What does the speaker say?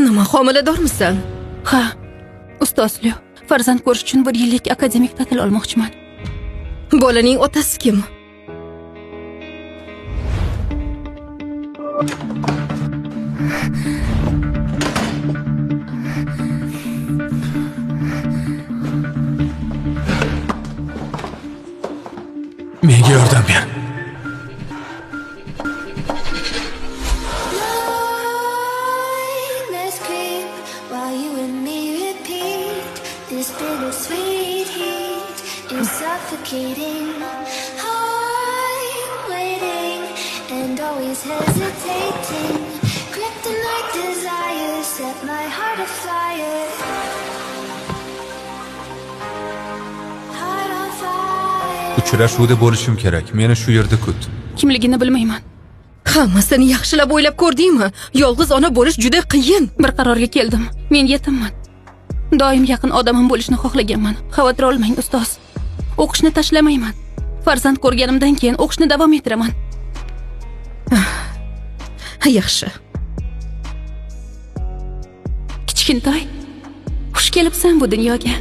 Nima, homiladormisan? Ha, ustoz Lyu, farzand ko'rish uchun 1 yillik akademik ta'til olmoqchiman. Bolaning otasi kim? Menga yordam ber. Let's creep while you and me repeat. This bittersweet heat is suffocating. I'm waiting and always hesitating. Kryptonite desires set my heart afire. Heart on fire. Uchrashuvda bo'lishim kerak. Meni shu yerda kut. Kimligini bilmayman. Hammasini yaxshilab o'ylab ko'rdingmi? Yolg'iz ona bo'lish juda qiyin. Bir qarorga keldim. Men yetimman. Doim yaqin odamim bo'lishni xohlaganman. Xavotir olmang, ustoz. O'qishni tashlamayman. Farzand ko'rganimdan keyin o'qishni davom ettiraman. Yaxshi. Kichkintoy, xush kelibsan bu dunyoga.